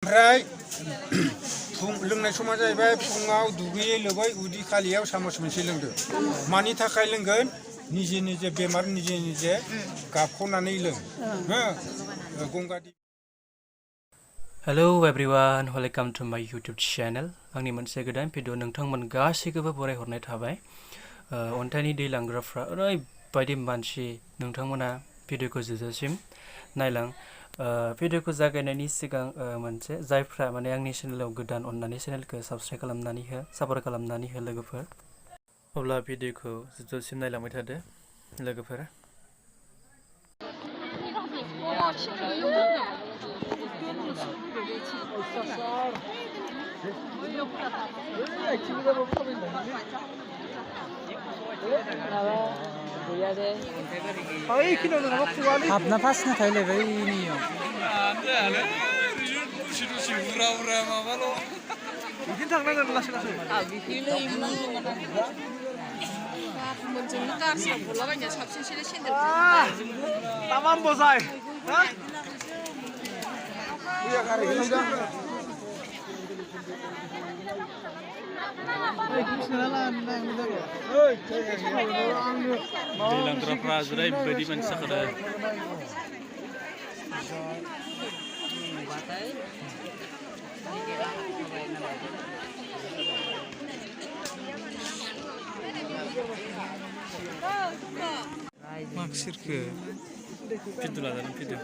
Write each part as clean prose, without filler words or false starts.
ओमफ्राय लोंनाय समा जाहैबाय फुङाव दुगैयै लोबै उदै खालियाव सामस मोनसे लोंदो मानि थाखाय लोंगोन निजे निजे बेमार निजे निजे गाबख'नानै लों हो गंगार हेलो एवरीवन वेलकम टू माय यूट्यूब चैनल आंनि मोनसे गोदान भिडिअ नोंथांमोन गासैखौबो बरायहरनाय थाबाय अन्थाइनि दै लांग्राफ्रा ओरैबायदि मानसि नोंथांमोना भिडिअखौ जोबजासिम नायलां भिडिअखौ जागायनायनि सिगां मोनसे जायफ्रा माने आंनि चेनेलाव गोदान अन्नानै चेनेलखौ साबस्क्राइब खालामनानै हो सापर्ट खालामनानै हो लोगोफोर अब्ला भिडिअखौ जोबजासिम नायलांबाय थादो लोगोफोर Habna pas na tayo level niyo. Bikin tangna na lasy lasy. bikin 먼저는 가서 올라가냐 잡신실에 신들. Tamam bozay. Ha? Iya kare hilang. दैलांग्राफ्रा ओरैबायदि मानसि जाखादों maksirke video ladan video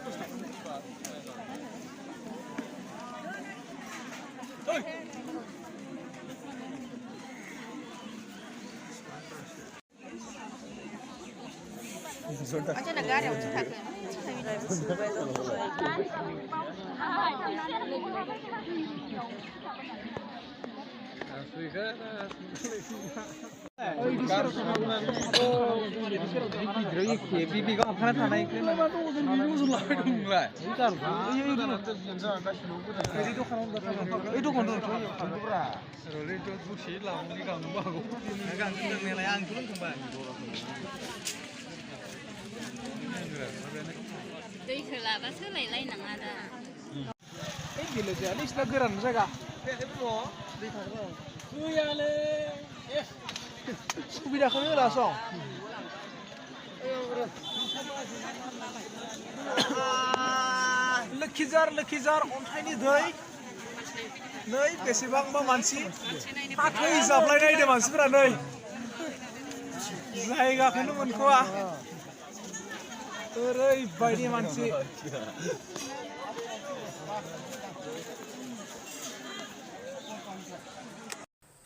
aja negara yang cakap. Bibi kau apa tanah iklim? Itu kan Đâyคือlà bác thứ này lấy nặng à. Cái gì là gì? Này là cái rắn sao cả? Sudah kau ni lah song. Lekizar Ontaini दै नै बेसेबांबा मानसि हाथै जाबलायनाय दे मानसिफोरा नै जायगाखौनो मोनख'वा ओरैबायदि मानसि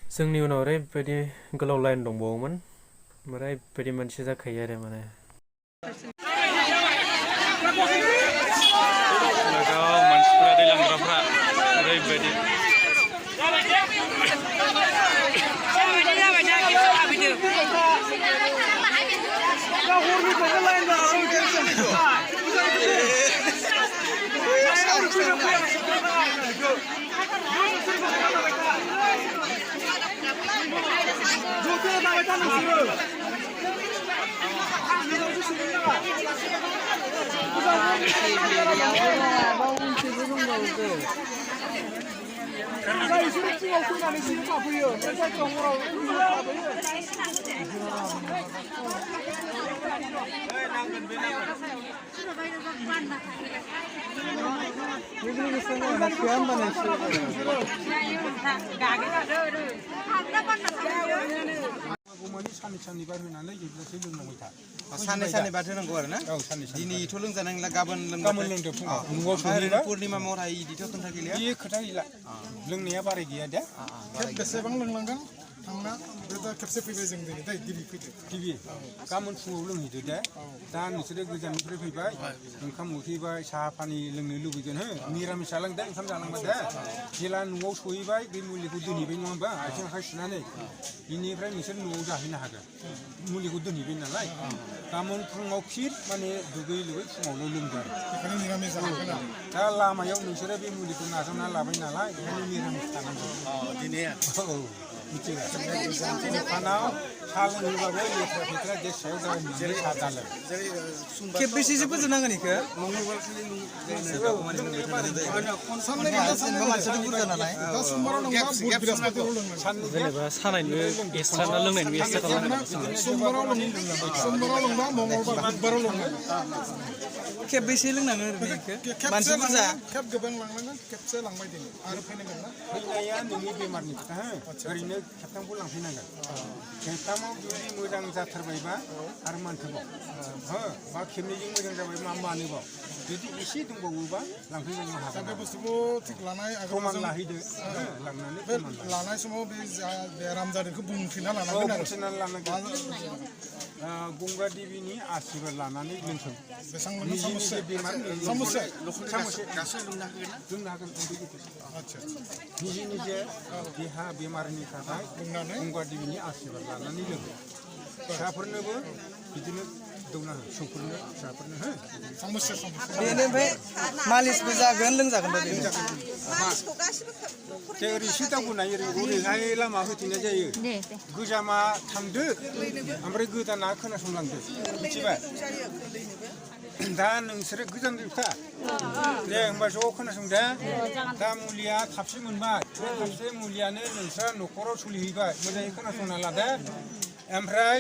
जोंनि उनाव ओरैबायदि गोलाव लाइन दंबावोमोन ओरैबायदि मानसि जाखायो आरो माने मानसिफोरा दै लांग्राफ्रा ओरैबायदि साननै बाद होनांगौ आरो ना दिनैथ' लोंजानांला गाबोन लोंदो फुङाव न'आव सहैबा पुर्णिमा महराय इदिथ' खोन्था गैलिया बे खोथा गैला लोंनाया बाराय गैया दे बेसेबां लोंलांगोन थांना बेदा खेबसे फैबाय जों दिनै दै गिबि फैदो गिबि गाबोन फुङाव लोंहैदो दे दा नोंसोरो गोजाननिफ्राय फैबाय ओंखाम उखैबाय साहा पानि लोंनो लुबैगोन हो निरामिस जालांदे ओंखाम जालांबा दे जेला न'आव सहैबाय बे मुलिखौ दोनहैबाय नङा होमबा आथिं आखाइ सुनानै बिनिफ्राय नोंसोर न'आव जाहैनो हागोन मुलिखौ दोनहैबाय नालाय गाबोन फुङाव फिर माने दुगै लोबै फुङावनो लोंदो आरो बेखायनो निरामिस जानांगोन दा लामायाव नोंसोरो बे मुलिखौ नाजावना लाबाय नालाय ओंखायनो निरामिस थानांगौ दिनै औ मिथिबाय दखानाव साहा लोंहैबाबो लेथ्रा फेथ्रा गेस सायाव दावनानै साहा दालों खेबबेसेसो फोजोबनांगोन इखो मानसियाथ' बुरजा नालाय जेनेबा सानायनि एक्सट्रा ना लोंनायनि एक्सट्रा खेबबेसे लोंनांगोन ओरैनो इखो मानसि बुरजा खेब गोबां लांनांगोन खेबसे लांबाय दिनै आरो फैनांगोन ना फैनाया नोंनि बेमारनि खोथा ओरैनो खेबथामखौ लांफैनांगोन खेबथामाव जुदि मोजां जाथारबायबा आरो मानथोबाव बा खेबनैजों मोजां जाबाय मानोबाव जुदि एसे दंबावोबा लांफैनो हागोन बे बुस्थुखौ थिग लानाय प्रमान लाहैदो लांनानै बे लानाय समाव बे बेराम जादोंखौ बुंफिनना लानांगोन आरो बुंफिननानै लानांगोन गंगार देबिनि आशीर्बाद लानानै लोंथों निजे निजे बेमार समस्या लोंनो हागोन निजे निजे देहा बेमारनि थाखाय गंगार देबिनि आशीर्बाद लानानै लों फिसाफोरनोबो बिदिनो दौना हो फिसौफोरनो फिसाफोरनो हो समस्या बेनो ओमफ्राय मालिसबो जागोन लोंजागोन दा बेनो जे ओरैसो दावबोनाय ओरैहाय लामा होथेनाय जायो गोजामा थांदो ओमफ्राय गोदाना खोनासंलांदो मिथिबाय दा नोंसोरो गोजान जोबखा दे होमबा ज' खोनासंदो दा मुलिया खापसे मोनबाय बे खापसे मुलियानो नोंस्रा न'खराव सोलिहैबाय मोजाङै खोनासंना लादो ओमफ्राय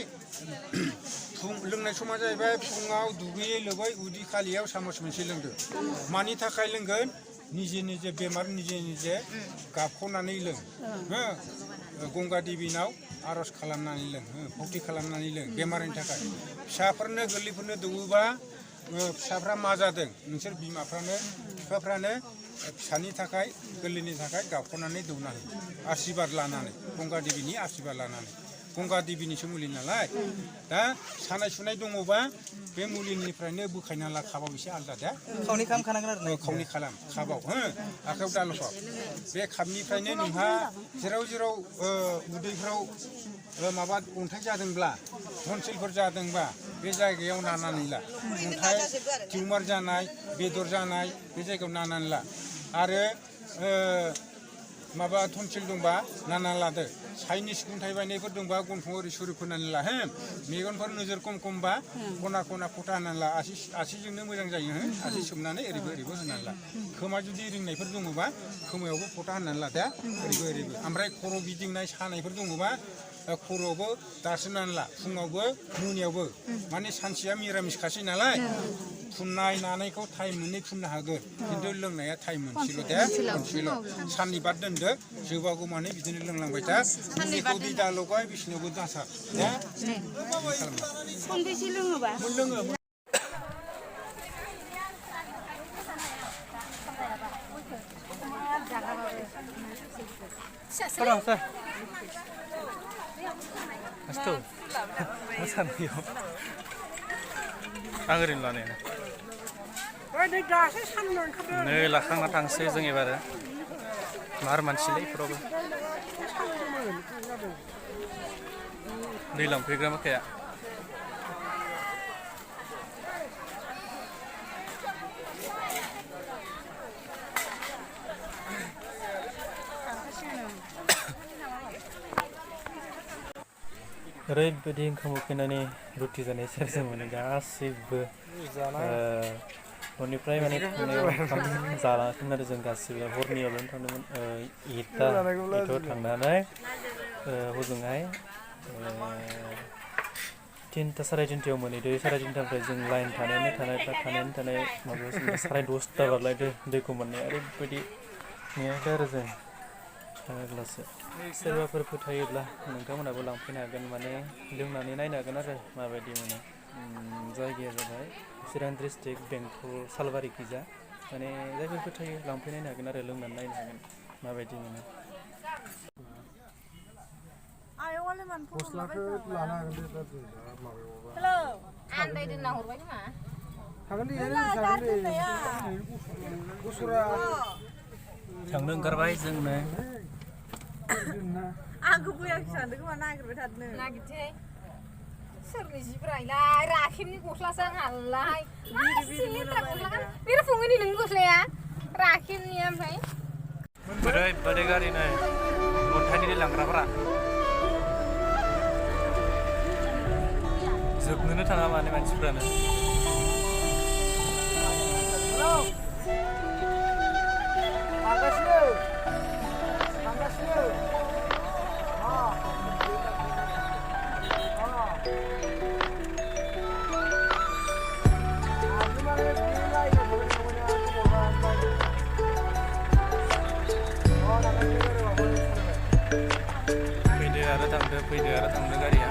लोंनाय समा जाहैबाय फुङाव दुगैयै लोबै उदै खालियाव सामस मोनसे लोंदो मानि थाखाय लोंगोन निजे निजे बेमार निजे निजे गाबख'नानै लों गंगा देबिनाव आर'ज खालामनानै लों भक्ति खालामनानै लों बेमारनि थाखाय फिसाफोरनो गोरलैफोरनो दौवोबा फिसाफ्रा मा जादों नोंसोर बिमाफ्रानो बिफाफ्रानो फिसानि थाखाय गोरलैनि थाखाय गाबख'नानै दौना हो आशीर्बाद लानानै गंगा देबिनि आशीर्बाद लानानै गंगा देबिनिसो मुलि नालाय दा सानाय सुनाय दङबा बे मुलिनिफ्रायनो बोखायना ला खाबाव एसे आलदा दे खावनै खालामखानांगोन आरो खावनै खालाम खाबाव आखायाव दालफाव बे खाबनिफ्रायनो नोंहा जेराव जेराव उदैफ्राव माबा अन्थाइ जादोंब्ला टन्सिलफोर जादोंबा बे जायगायाव नानानै ला अन्थाइ टिउमार जानाय बेदर जानाय बे जायगायाव नानानै ला आरो माबा टन्सिल दंबा नाना लादो चाइनिस गुन्थाइ बायनायफोर दंबा गन्थं ओरै सुरि फोनानै ला मेगनफोर नोजोर खम खमबा खना खना फथा होनानै ला आसिजोंनो मोजां जायो आसि सोमनानै ओरैबो ओरैबो होनानै ला खोमा जुदि रिंनायफोर दङबा खोमायावबो फथा होनानै ला दे ओरैबो ओरैबो ओमफ्राय खर' गिदिंनाय सानायफोर दङबा खर'आवबो दारसोनानै ला फुङावबो मोनायावबो माने सानसेया मिरामिसखासै नालाय फुननाय नानायखौ टाइम मोननै फुननो हागोन खिन्थु लोंनाया टाइम मोनसेल' दे मोनसेल' साननि बाद दोनदो जोबागौ माने बिदिनो लोंलांबाय था मुलिखौ दै दाल'गाय बिसिनावबो दासार दे खनबेसे लोङोबा लोङो मोसानायाव आं ओरैनो लानाया नै लाखांना थांसै जों एबार मार मानसिलै इफोरावबो दै लांफैग्रा माखाया ओरैबायदि ओंखाम उखैनानै रुटि जानाय सेरजों मोनो गासैबो न'निफ्राय माने ओंखाम जालाङाखैमोन आरो जों गासिबो हरनियावनो थांदोंमोन इथाव थांनानै हजोंहाय 3टा साराय 3टायाव मोनहैदो साराय 3टानिफ्राय जों लाइन थानाय माबायाव साराय 10टा बारलायदो दैखौ मोननाय ओरैबायदि नेहायदो आरो जों थाङोब्लासो सोरबाफोर फोथायोब्ला नोंथांमोनाबो लांफैनो हागोन माने लोंनानै नायनो हागोन आरो माबायदि मोनो जायगाया जाबाय चिरां डिस्ट्रिक्ट बेंटल सालबारि खिजा माने जायफोर फोथायो लांफैनायनो हागोन आरो लोंनानै नायनो हागोन माबायदि मोनो गस्लाखौ लानो हागोन दे दा माबायावबा हेलौ आन्दायदोंना हरबाय नामा हागोन दे जागोन दे गुसुरा थांनो ओंखारबाय जोंनो आंखौ बैयाखै सानदों खोमा नागिरबाय थादों नागिरसै सोरनि जिब्रायलाय राखेबनि गस्लासो आंहालाय बिरफुंनि नोंनि गस्लाया राखेबनि ओमफ्राय ओरैबायदि गारि नै अन्थाइनि लांग्राफोरा जोबनोनो थाङा माने मानसिफ्रानो फैदो आरो थांदो गारिया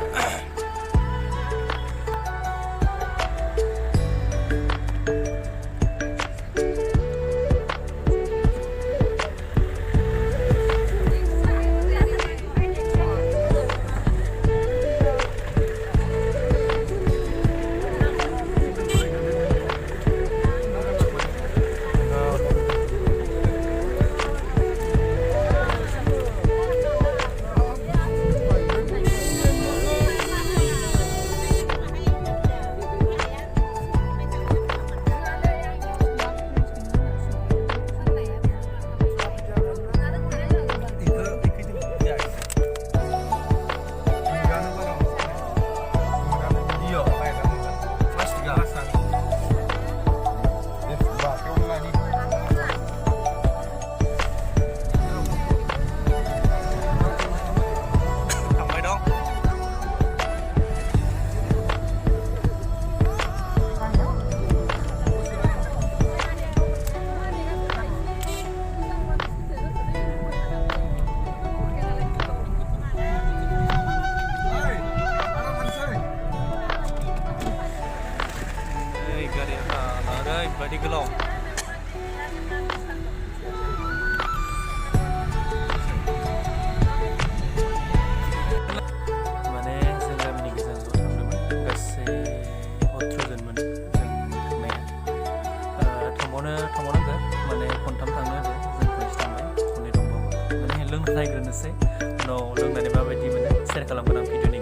ओरैबायदि गोलाव माने जों गामिनि गोजान ज' थांदोंमोन गासै 18 जनमोन जों थांनाया थांबावनांगौ माने खनथाम थांनो होदो जों खनसे थांबाय खननै दंबावो माने लोंनायग्रोनोसै उनाव लोंनानै माबायदि मोनो शेयार खालामगोन आं भिडिअनि